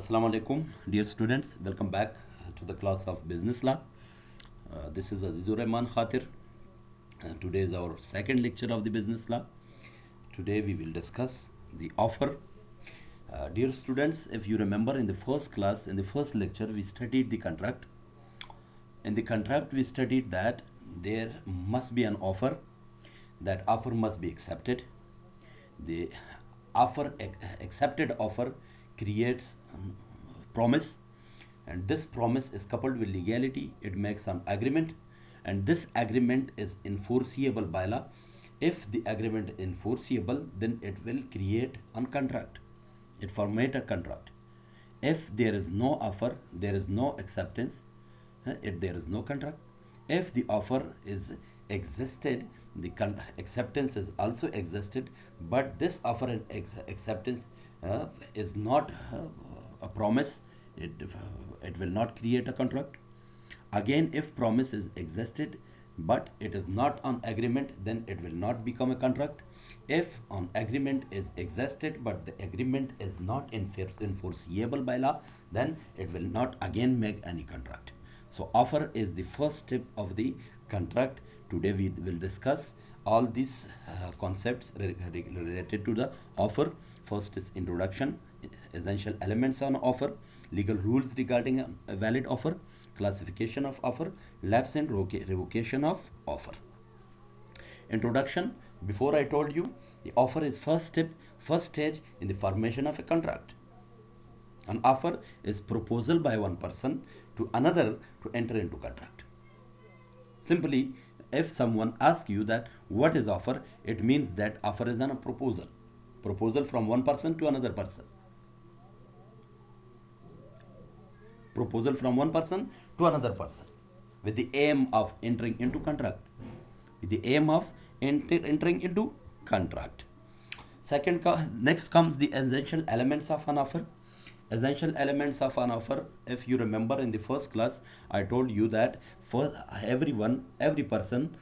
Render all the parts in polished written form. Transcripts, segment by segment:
Assalamu alaikum, dear students. Welcome back to the class of business law. This is Azizur Rahman Khatir. Today is our second lecture of the business law. Today we will discuss the offer. Dear students, if you remember in the first class, in the first lecture, we studied the contract. In the contract, we studied that there must be an offer. That offer must be accepted. The accepted offer creates promise, and this promise is coupled with legality. It makes some agreement, and this agreement is enforceable by law. If the agreement is enforceable, then it will create a contract. It formate a contract. If there is no offer, there is no acceptance, if there is no contract. If the offer is existed, the acceptance is also existed, but this offer and acceptance is not a promise. It will not create a contract. Again, if promise is existed but it is not on agreement, then it will not become a contract. If on agreement is existed but the agreement is not enforceable by law, then it will not again make any contract. So offer is the first step of the contract. Today we will discuss all these concepts related to the offer. First is introduction, essential elements on offer, legal rules regarding a valid offer, classification of offer, lapse and revocation of offer. Introduction. Before I told you, the offer is first step, first stage in the formation of a contract. An offer is proposal by one person to another to enter into contract. Simply, if someone asks you that what is offer, it means that offer is a proposal from one person to another person. Proposal from one person to another person with the aim of entering into contract. With the aim of entering into contract. Next comes the essential elements of an offer. Essential elements of an offer. If you remember in the first class, I told you that for every person,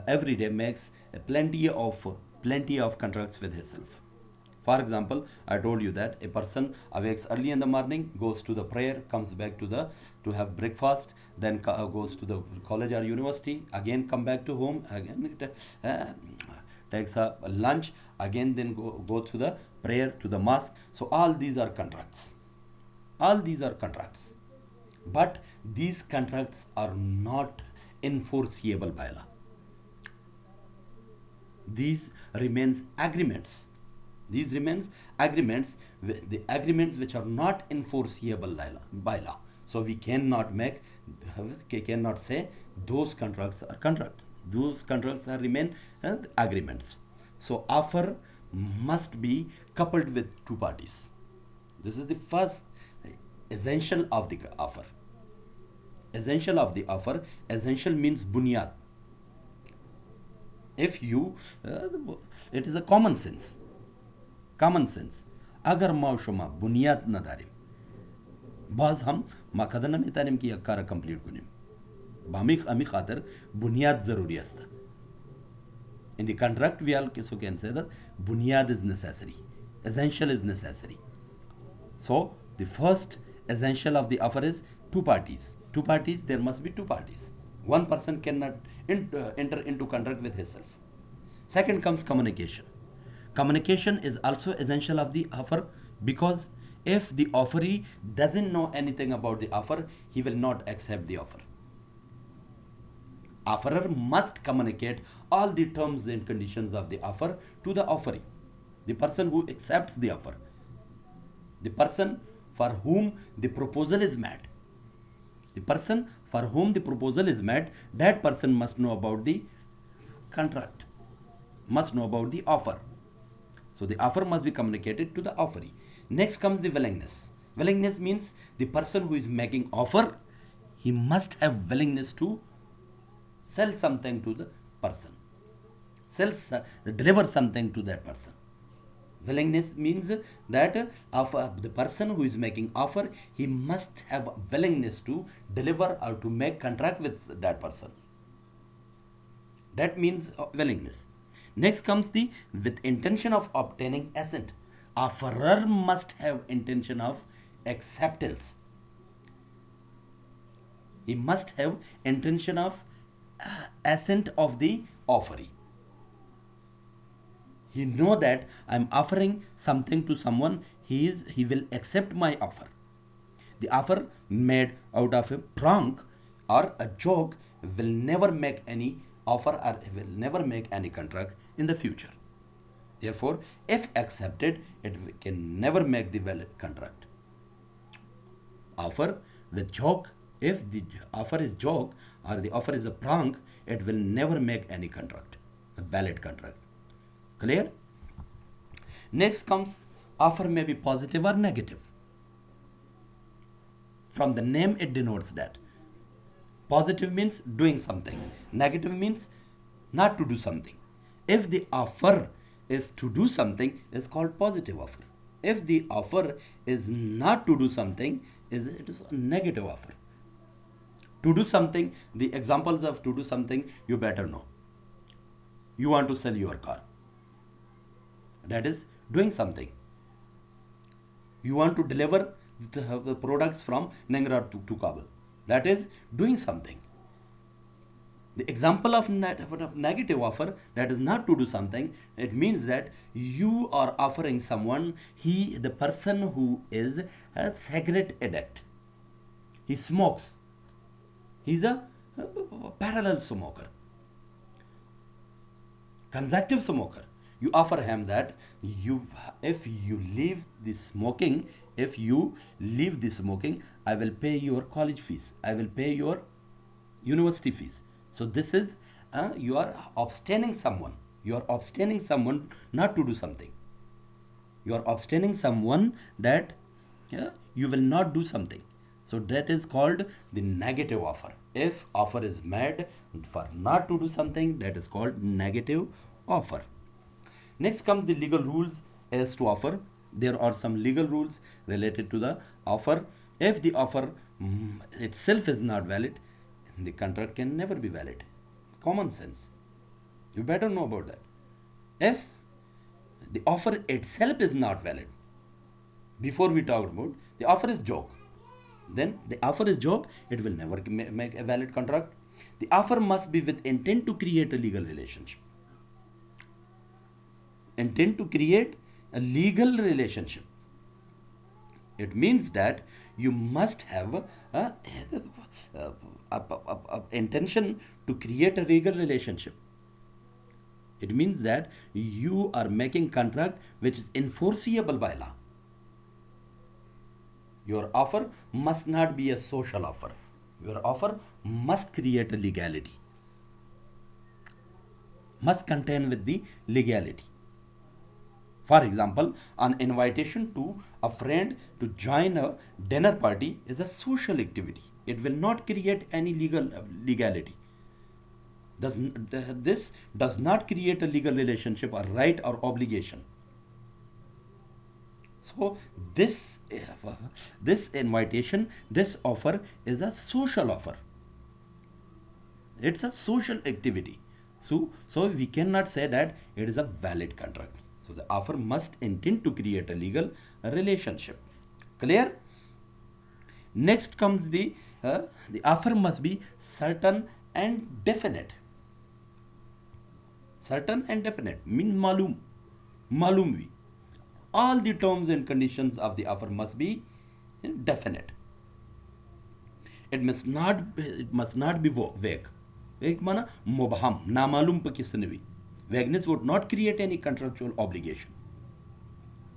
every day makes plenty of contracts with himself. For example, I told you that a person awakes early in the morning, goes to the prayer, comes back to have breakfast, then goes to the college or university, again come back to home, again takes a lunch, again then go to the prayer, to the mosque. So all these are contracts. All these are contracts. But these contracts are not enforceable by law. These remains agreements. These remains agreements, the agreements which are not enforceable by law. So we cannot say those contracts are contracts. Those contracts are remain agreements. So offer must be coupled with two parties. This is the first essential of the offer. Essential of the offer. Essential means bunyad. If you, it is a common sense. Common sense. अगर माओ शुमा बुनियाद न दारिम बाज हम माखदना में Tarim की अक्कारा complete कुनिम बामिक अमी खातर बुनियाद जरूरी अस्ता. In the contract we also can say that bunyad is necessary, essential is necessary. So the first essential of the offer is two parties. Two parties, there must be two parties. One person cannot enter into contract with himself. Second comes communication. Communication is also essential of the offer, because if the offeree doesn't know anything about the offer, he will not accept the offer. Offerer must communicate all the terms and conditions of the offer to the offeree, the person who accepts the offer, the person for whom the proposal is made. The person for whom the proposal is made, that person must know about the contract, must know about the offer. So the offer must be communicated to the offeree. Next comes the willingness. Willingness means the person who is making offer, he must have willingness to sell something to the person, deliver something to that person. Willingness means that the person who is making offer, he must have willingness to deliver or to make contract with that person. That means willingness. Next comes the with intention of obtaining assent. Offerer must have intention of acceptance. He must have intention of assent of the offeree. He know that I'm offering something to someone, he will accept my offer. The offer made out of a prank or a joke will never make any offer or will never make any contract in the future. Therefore, if accepted, it can never make the valid contract. Offer with joke, if the offer is joke or the offer is a prank, it will never make any contract, a valid contract. Clear? Next comes offer may be positive or negative. From the name it denotes that. Positive means doing something, negative means not to do something. If the offer is to do something, is called positive offer. If the offer is not to do something, it is a negative offer. To do something, the examples of to do something you better know. You want to sell your car, that is doing something. You want to deliver the products from Nengra to Kabul, that is doing something. The example of negative offer, that is not to do something, it means that you are offering someone, the person who is a cigarette addict, he smokes, he's a parallel smoker, consecutive smoker. You offer him that if you leave the smoking, I will pay your college fees, I will pay your university fees. So this is you are abstaining someone, not to do something. You are abstaining someone that you will not do something. So that is called the negative offer. If offer is made for not to do something, that is called negative offer. Next come the legal rules as to offer. There are some legal rules related to the offer. If the offer itself is not valid, the contract can never be valid. Common sense. You better know about that. If the offer itself is not valid, before we talked about the offer is joke, then the offer is joke, it will never make a valid contract. The offer must be with intent to create a legal relationship. Intent to create a legal relationship. It means that you must have a intention to create a legal relationship. It means that you are making contract which is enforceable by law. Your offer must not be a social offer. Your offer must create a legality, must contain with the legality. For example, an invitation to a friend to join a dinner party is a social activity. It will not create any legality. This does not create a legal relationship or right or obligation. So this invitation, this offer is a social offer. It's a social activity. So we cannot say that it is a valid contract. So the offer must intend to create a legal relationship. Clear? Next comes the offer must be certain and definite. Certain and definite mean malum bhi. All the terms and conditions of the offer must be definite. It must not be vague. Vague माना मुबहम, नामालूम पर किसने भी. Vagueness would not create any contractual obligation.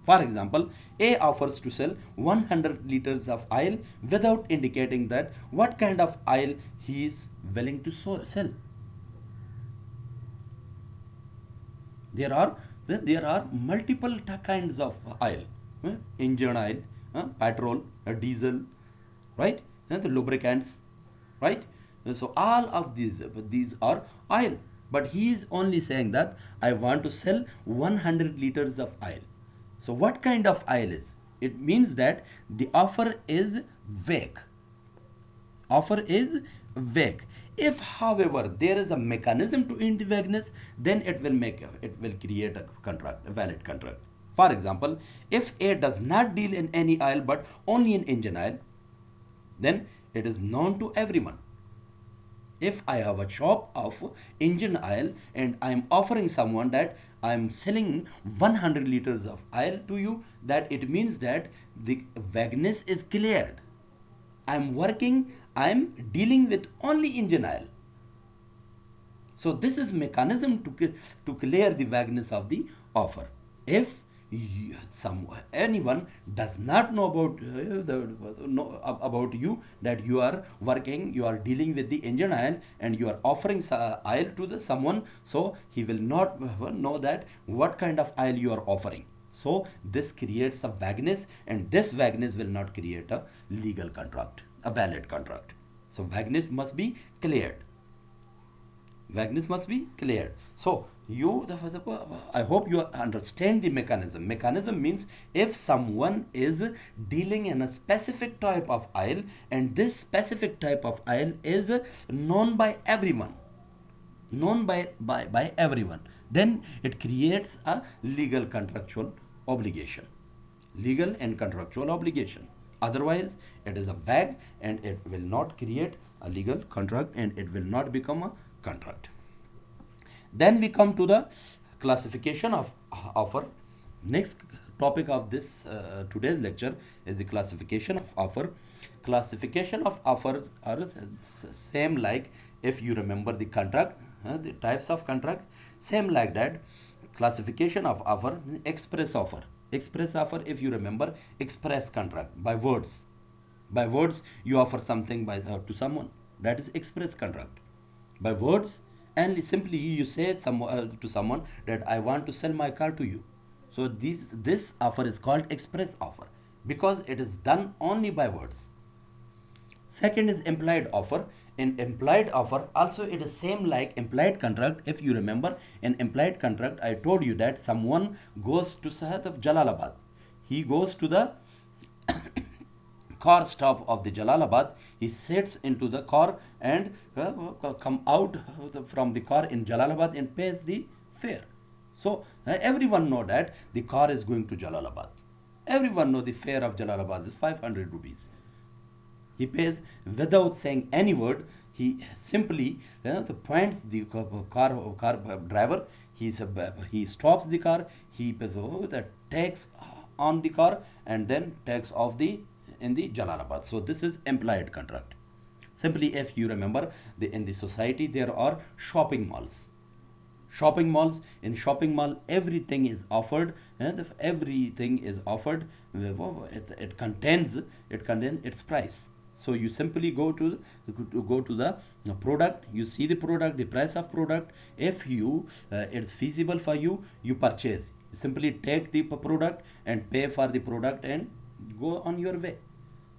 For example, A offers to sell 100 liters of oil without indicating that what kind of oil he is willing to sell. There are multiple kinds of oil, engine oil, petrol, diesel, right? The lubricants, right? So all of these are oil. But he is only saying that I want to sell 100 liters of oil. So what kind of oil is? It means that the offer is vague. Offer is vague. If, however, there is a mechanism to end the vagueness, then it will create a contract, a valid contract. For example, if A does not deal in any oil but only in engine oil, then it is known to everyone. If I have a shop of engine oil and I am offering someone that I am selling 100 liters of oil to you, that it means that the vagueness is cleared. I am working, I am dealing with only engine oil. So this is mechanism to clear the vagueness of the offer. If anyone does not know about about you, that you are working, you are dealing with the engine oil and you are offering oil to the someone, so he will not know that what kind of oil you are offering. So this creates a vagueness, and this vagueness will not create a legal contract, a valid contract. So vagueness must be cleared. Vagueness must be cleared. So I hope you understand the mechanism. Mechanism means if someone is dealing in a specific type of oil and this specific type of oil is known by everyone, known by everyone, then it creates a legal contractual obligation. Legal and contractual obligation. Otherwise, it is a vague and it will not create a legal contract and it will not become a contract. Then we come to the classification of offer. Next topic of this today's lecture is the classification of offer. Classification of offers are same like, if you remember the contract, the types of contract, same like that. Classification of offer: express offer. Express offer, if you remember, express contract, by words. By words you offer something by to someone, that is express contract. By words, and simply you say to someone that I want to sell my car to you. So this offer is called express offer because it is done only by words. Second is implied offer. In implied offer also it is same like implied contract. If you remember, in implied contract I told you that someone goes to Sahat of Jalalabad. He goes to the car stop of the Jalalabad. He sits into the car and come out from the car in Jalalabad and pays the fare. So everyone know that the car is going to Jalalabad. Everyone know the fare of Jalalabad is 500 rupees. He pays without saying any word. He simply points the car driver. He stops the car. He takes on the car and then takes off in the Jalalabad. So this is implied contract. Simply, if you remember, in the society there are shopping malls. Shopping malls. In shopping mall, everything is offered, and everything is offered. It contains its price. So you simply go to the product. You see the product, the price of product. If it's feasible for you, you purchase. You simply take the product and pay for the product and go on your way.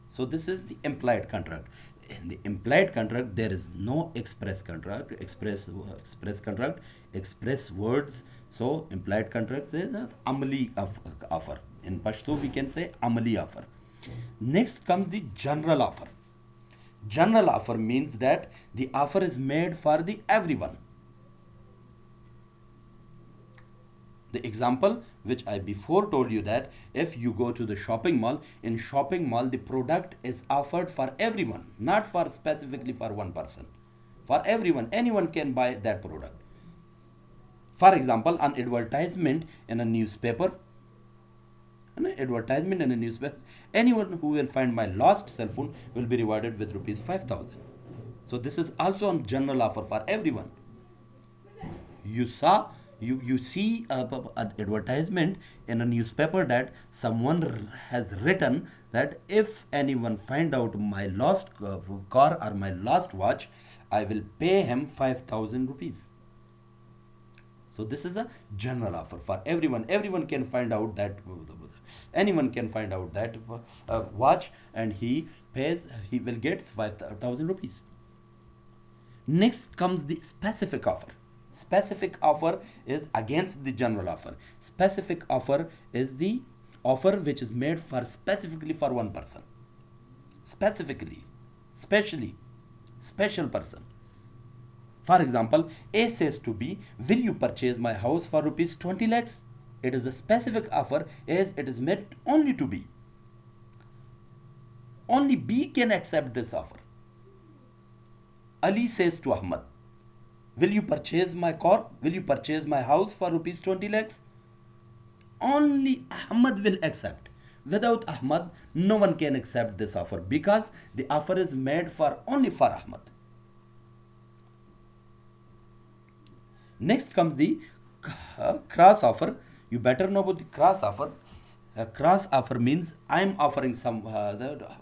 So this is the implied contract. In the implied contract, there is no express contract, express contract, express words. So implied contract is amali offer. In Pashto, we can say amali offer. Next comes the general offer. General offer means that the offer is made for the everyone. The example which I before told you, that if you go to the shopping mall, in shopping mall the product is offered for everyone, not for specifically for one person. For everyone, anyone can buy that product. For example, an advertisement in a newspaper. Anyone who will find my lost cell phone will be rewarded with rupees 5,000. So this is also a general offer for everyone. You see an advertisement in a newspaper that someone has written that if anyone find out my lost car or my lost watch, I will pay him 5,000 rupees. So this is a general offer for everyone. Anyone can find out that watch, and he will get 5,000 rupees. Next comes the specific offer. Specific offer is against the general offer. Specific offer is the offer which is made for specifically for one person. Specifically, specially, special person. For example, A says to B, will you purchase my house for rupees 20 lakhs? It is a specific offer as it is meant only to B. Only B can accept this offer. Ali says to Ahmad, will you purchase my car? Will you purchase my house for rupees 20 lakhs? Only Ahmad will accept. Without Ahmad, no one can accept this offer because the offer is made for only for Ahmad. Next comes the cross offer. You better know about the cross offer. A cross offer means I'm offering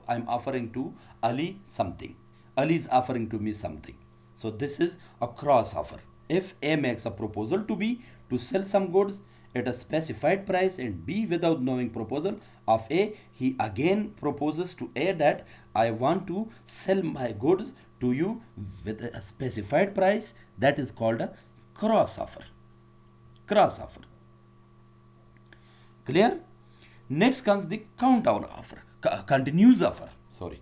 I'm offering to Ali something. Ali is offering to me something. So this is a cross offer. If A makes a proposal to B to sell some goods at a specified price and B without knowing proposal of A, he again proposes to A that I want to sell my goods to you with a specified price. That is called a cross offer. Cross offer. Clear? Next comes the counter offer. Continuous offer. Sorry.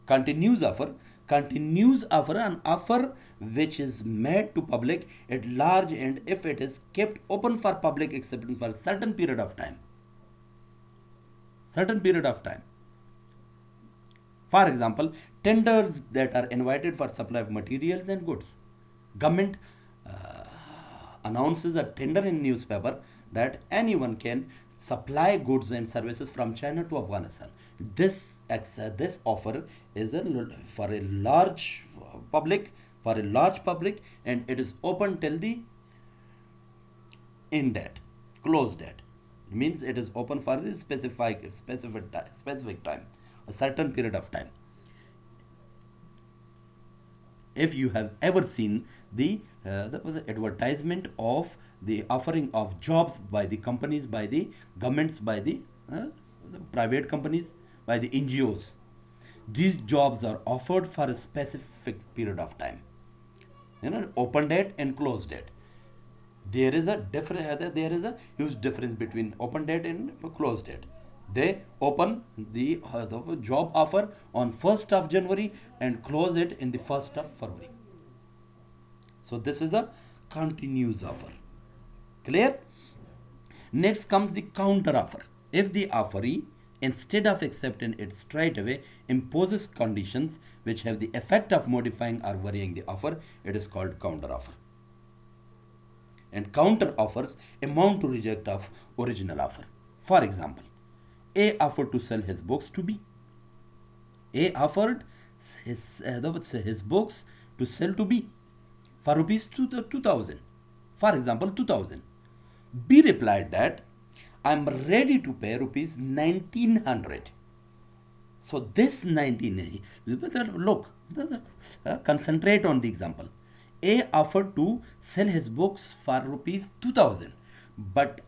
Continuous offer. Continuous offer, an offer which is made to public at large and if it is kept open for public acceptance for a certain period of time. Certain period of time. For example, tenders that are invited for supply of materials and goods. Government announces a tender in newspaper that anyone can supply goods and services from China to Afghanistan. This offer is for a large public, and it is open till the end date, close date. It means it is open for the specific time, a certain period of time. If you have ever seen the advertisement of the offering of jobs by the companies, by the governments, by the private companies, by the NGOs, these jobs are offered for a specific period of time. Open date and close date. There is a huge difference between open date and close date. They open the job offer on 1st of January and close it in the 1st of February. So this is a continuous offer. Clear? Next comes the counter offer. If the offeree, instead of accepting it straight away, imposes conditions which have the effect of modifying or varying the offer, it is called counter offer. And counter offers amount to reject of original offer. For example, A offered to sell his books to B. A offered his books to sell to B for rupees 2000. For example, 2000. B replied that I am ready to pay rupees 1900. So this 19, look, concentrate on the example. A offered to sell his books for rupees 2000, but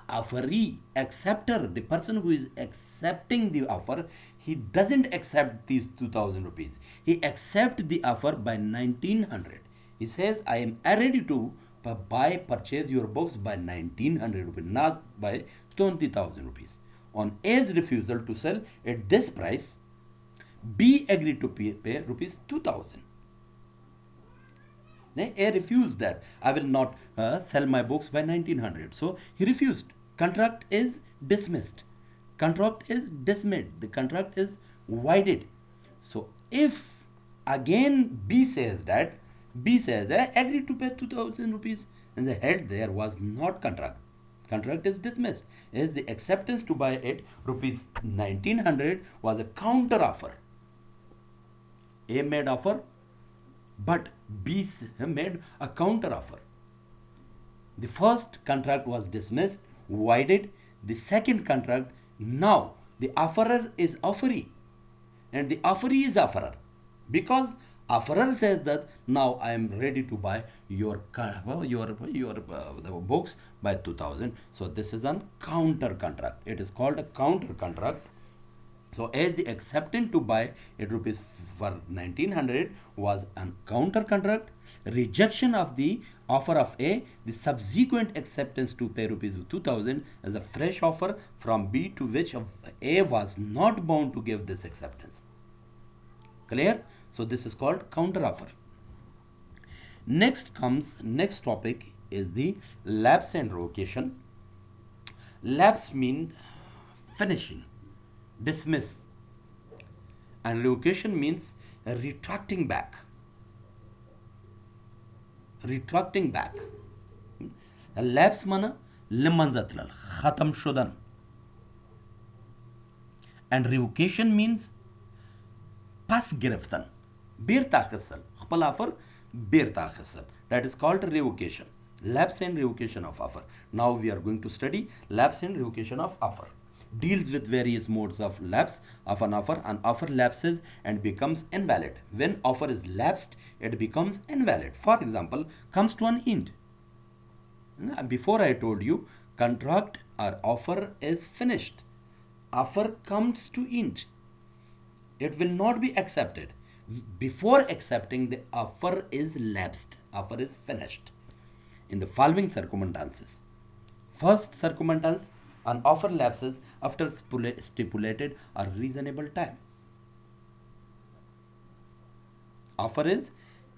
offeree, acceptor, the person who is accepting the offer, he doesn't accept these 2000 rupees. He accepts the offer by 1900. He says, I am ready to purchase your books by 1900 rupees, not by 20,000 rupees. On A's refusal to sell at this price, B agreed to pay rupees 2000. A refused that. I will not sell my books by 1900. So he refused. Contract is dismissed. Contract is dismissed. The contract is voided. So if again B says that agreed to pay 2000 rupees, and the head there was not contract. Contract is dismissed. As the acceptance to buy it rupees 1900 was a counter offer. A made offer, but B made a counter offer. The first contract was dismissed, voided. The second contract, now the offerer is offeree and the offeree is offerer, because offerer says that now I am ready to buy your books by 2000. So this is a counter contract. It is called a counter contract. So as the acceptance to buy at rupees for 1900 was a counter contract, rejection of the offer of A, the subsequent acceptance to pay rupees 2000 as a fresh offer from B, to which A was not bound to give this acceptance. Clear? So this is called counter offer. Next topic is the lapse and revocation. Lapse mean finishing, dismiss, and revocation means retracting back. Retracting back. Lapse mana liman zatlal, khatam shudan. And revocation means pas giriftan, beerta khasal, khpal offer beerta khasal. That is called revocation. Lapse and revocation of offer. Now we are going to study lapse and revocation of offer. Deals with various modes of lapse of an offer. An offer lapses and becomes invalid. When offer is lapsed, it becomes invalid. For example, comes to an end. Before I told you, contract or offer is finished. Offer comes to end. It will not be accepted. Before accepting, the offer is lapsed. Offer is finished. In the following circumstances. First circumstance, an offer lapses after stipulated or reasonable time. Offer is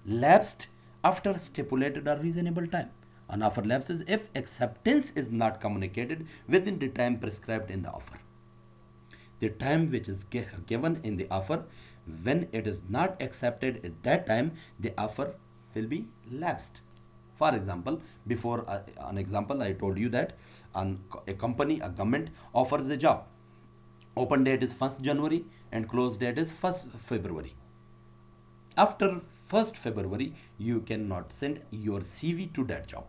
lapsed after stipulated or reasonable time. An offer lapses if acceptance is not communicated within the time prescribed in the offer. The time which is given in the offer, when it is not accepted at that time, the offer will be lapsed. For example, before an example, I told you that a company, a government offers a job. Open date is 1st January and close date is 1st February. After 1st February, you cannot send your CV to that job.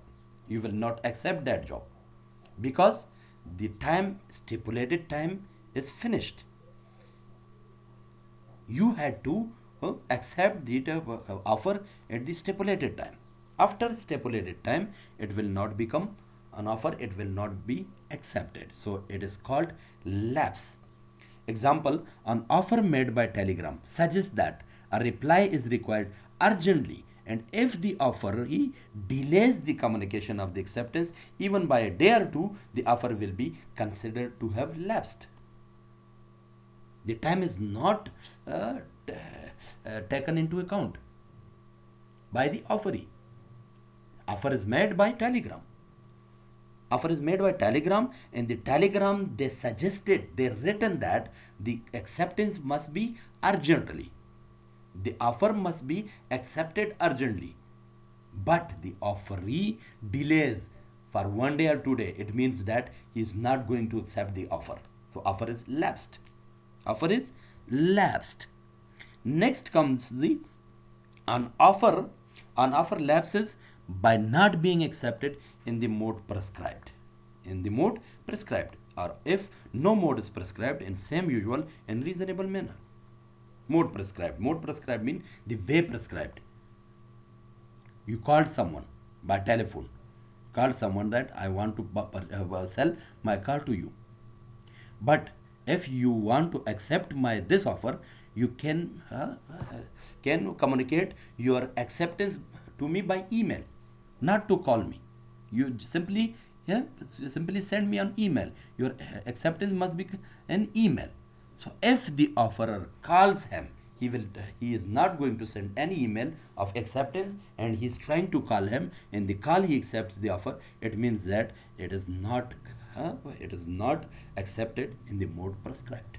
You will not accept that job because the time, stipulated time is finished. You had to accept the offer at the stipulated time. After stipulated time, it will not become an offer, it will not be accepted. So it is called lapse. Example, an offer made by telegram suggests that a reply is required urgently, and if the offeree delays the communication of the acceptance even by a day or two, the offer will be considered to have lapsed. The time is not taken into account by the offeree. Offer is made by telegram. Offer is made by telegram, and the telegram they suggested, they written that the acceptance must be urgently. The offer must be accepted urgently. But the offeree delays for 1 day or 2 days. It means that he is not going to accept the offer. So offer is lapsed. Offer is lapsed. Next comes the an offer. An offer lapses by not being accepted in the mode prescribed. In the mode prescribed, or if no mode is prescribed, in same usual and reasonable manner. Mode prescribed. Mode prescribed means the way prescribed. You called someone by telephone. Called someone that I want to sell my car to you. But if you want to accept my this offer, you can communicate your acceptance to me by email, not to call me. You simply send me an email. Your acceptance must be an email. So if the offerer calls him, he is not going to send any email of acceptance, and he is trying to call him. In the call he accepts the offer. It means that it is not accepted in the mode prescribed.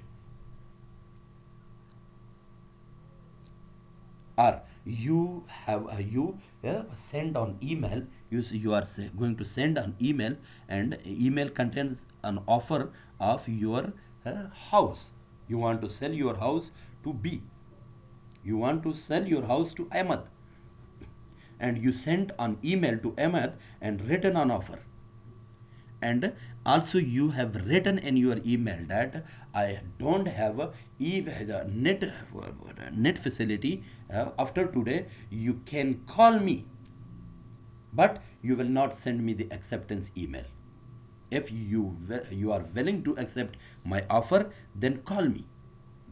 Or you have send on email. You are going to send an email, and email contains an offer of your house. You want to sell your house to B. You want to sell your house to Ahmed, and you sent an email to Ahmed and written an offer. And also you have written in your email that I don't have the net facility. After today you can call me, but you will not send me the acceptance email. If you are willing to accept my offer, then call me.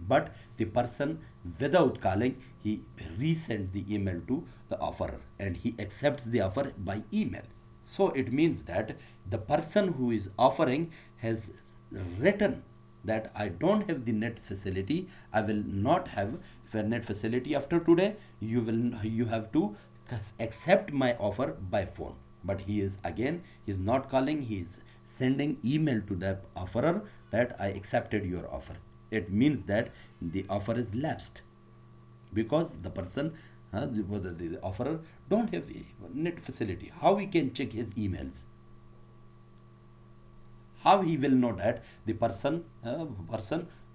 But the person, without calling, he resends the email to the offerer, and he accepts the offer by email. So it means that the person who is offering has written that I don't have the net facility, I will not have net facility after today. You have to accept my offer by phone. But he is not calling, he is sending email to the offerer that I accepted your offer. It means that the offer is lapsed because the person, the offerer don't have net facility. How he can check his emails? How he will know that the person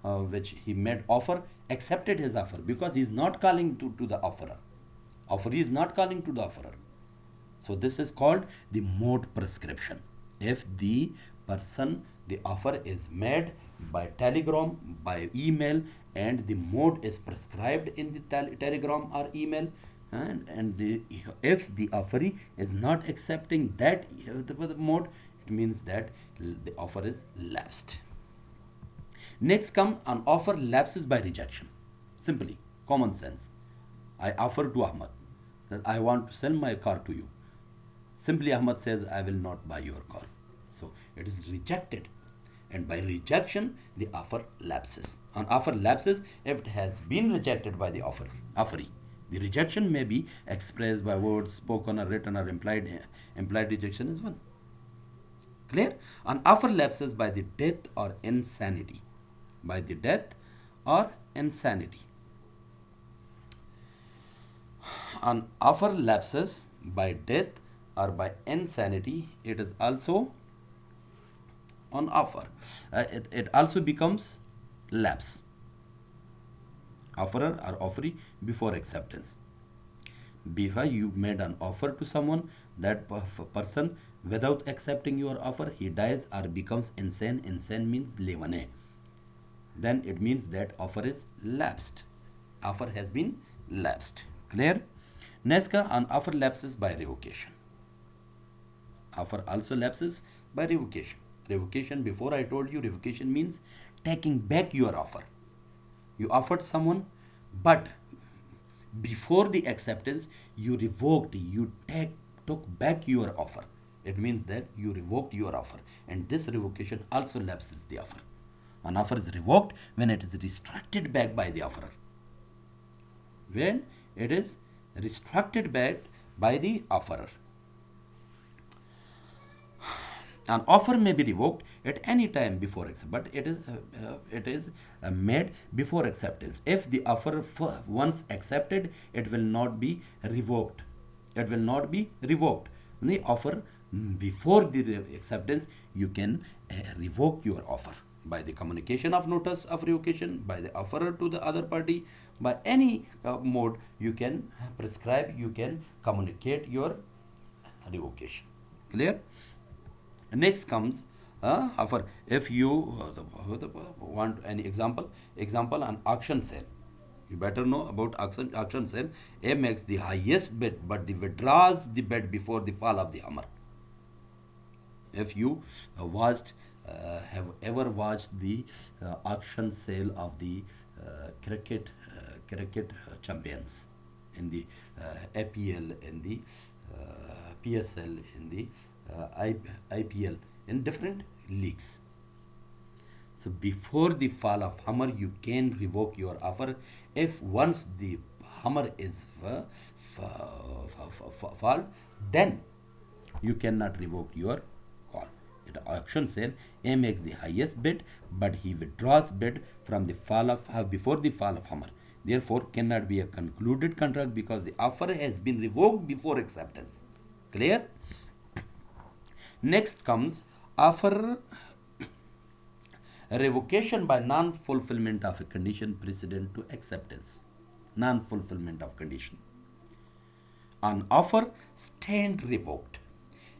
which he made offer accepted his offer, because he is not calling to the offerer. Offeree is not calling to the offerer. So this is called the mode prescription. If the person, the offer is made by telegram, by email, and the mode is prescribed in the telegram or email, if the offeree is not accepting that the mode, it means that the offer is lapsed. Next come an offer lapses by rejection. Simply, common sense. I offer to Ahmad that I want to sell my car to you. Simply Ahmad says, I will not buy your car. So it is rejected. And by rejection, the offer lapses. An offer lapses if it has been rejected by the offeree. The rejection may be expressed by words, spoken or written, or implied rejection is one. Clear? An offer lapses by the death or insanity. By the death or insanity. An offer lapses by death or by insanity. It is also on offer. It also becomes lapse. Offerer or offeree before acceptance. Before you made an offer to someone, that person without accepting your offer, he dies or becomes insane. Insane means levane. Then it means that offer is lapsed. Offer has been lapsed. Clear? Next, an offer lapses by revocation. Offer also lapses by revocation. Revocation, before I told you, revocation means taking back your offer. You offered someone, but before the acceptance, you revoked, you took back your offer. It means that you revoked your offer, and this revocation also lapses the offer. An offer is revoked when it is restricted back by the offerer. When it is restricted back by the offerer. An offer may be revoked at any time before acceptance, but it is made before acceptance. If the offer once accepted, it will not be revoked. It will not be revoked. The offer before the acceptance, you can revoke your offer by the communication of notice of revocation, by the offerer to the other party, by any mode you can prescribe, you can communicate your revocation. Clear? Next comes offer. If you want any example, an auction sale. You better know about auction sale. A makes the highest bid, but the withdraws the bid before the fall of the hammer. If you have ever watched the auction sale of the cricket champions in the APL, in the PSL, in the IPL, in different leagues. So before the fall of hammer, you can revoke your offer. If once the hammer is fall, then you cannot revoke your call. At auction sale, A makes the highest bid, but he withdraws bid from the fall of before the fall of hammer. Therefore, cannot be a concluded contract because the offer has been revoked before acceptance. Clear? Next comes offer revocation by non-fulfillment of a condition precedent to acceptance. Non-fulfillment of condition. An offer stand revoked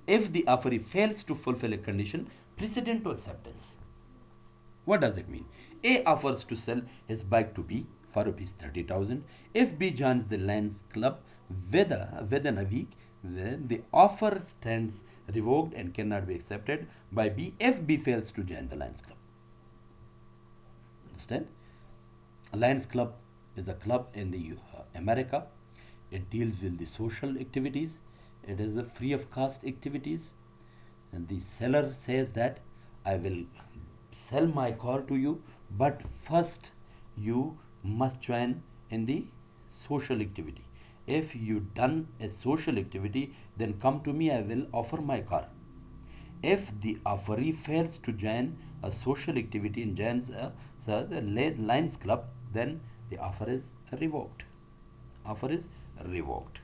if the offeree fails to fulfill a condition precedent to acceptance. What does it mean? A offers to sell his bike to B for rupees 30,000. If B joins the Lions Club within a week, then the offer stands revoked and cannot be accepted by B if B fails to join the Lions Club. Understand? A Lions Club is a club in the America. It deals with the social activities. It is a free of cost activities. And the seller says that I will sell my car to you, but first you must join in the social activity. If you done a social activity, then come to me, I will offer my car. if the offeree fails to join a social activity and joins the Lions Club, then the offer is revoked. Offer is revoked.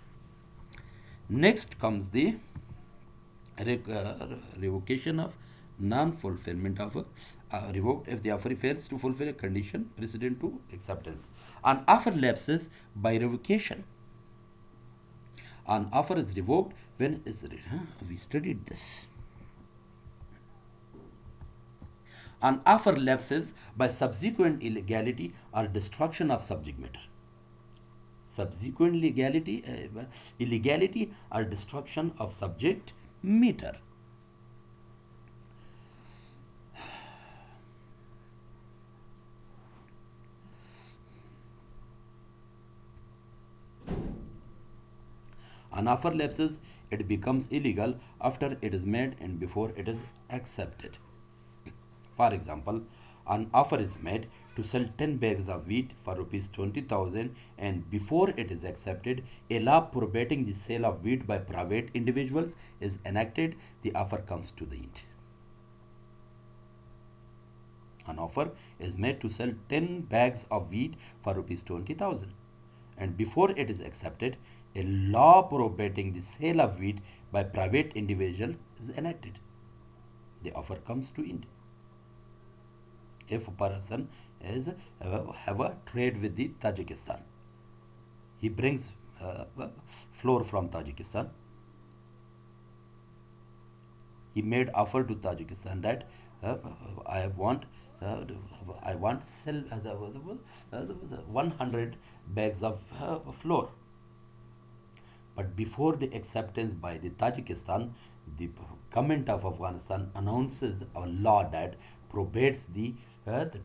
Next comes the revocation of non-fulfillment of revoked if the offeree fails to fulfill a condition precedent to acceptance. An offer lapses by revocation. An offer is revoked when we studied this. An offer lapses by subsequent illegality or destruction of subject matter. Subsequent illegality or destruction of subject matter. An offer lapses, it becomes illegal after it is made and before it is accepted. For example, an offer is made to sell 10 bags of wheat for rupees 20,000 and before it is accepted, a law prohibiting the sale of wheat by private individuals is enacted, the offer comes to the end. An offer is made to sell 10 bags of wheat for rupees 20,000 and before it is accepted, a law prohibiting the sale of wheat by private individual is enacted. The offer comes to end. If a person is have a trade with the Tajikistan, he brings flour from Tajikistan. He made offer to Tajikistan that I want sell 100 bags of flour. But before the acceptance by the Tajikistan, the government of Afghanistan announces a law that prohibits the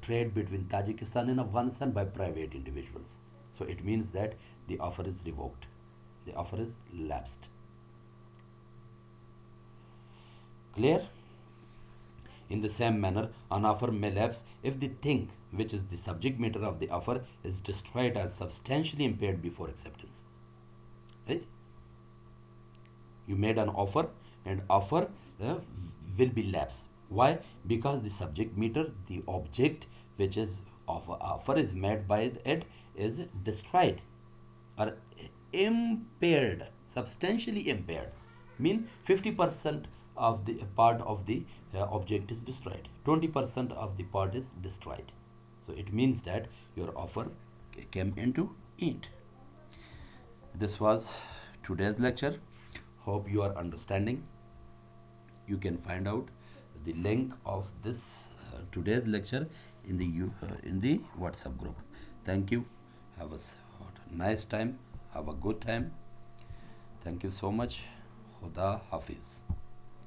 trade between Tajikistan and Afghanistan by private individuals. So it means that the offer is revoked. The offer is lapsed. Clear? In the same manner, an offer may lapse if the thing which is the subject matter of the offer is destroyed or substantially impaired before acceptance. Right? You made an offer and offer will be lapsed. Why? Because the subject matter, the object which is offer is made by it is destroyed or impaired, substantially impaired. Mean 50% of the part of the object is destroyed, 20% of the part is destroyed. So it means that your offer came into end. This was today's lecture. Hope you are understanding. You can find out the link of this today's lecture in the WhatsApp group. Thank you. Have a nice time. Have a good time. Thank you so much. Khuda Hafiz.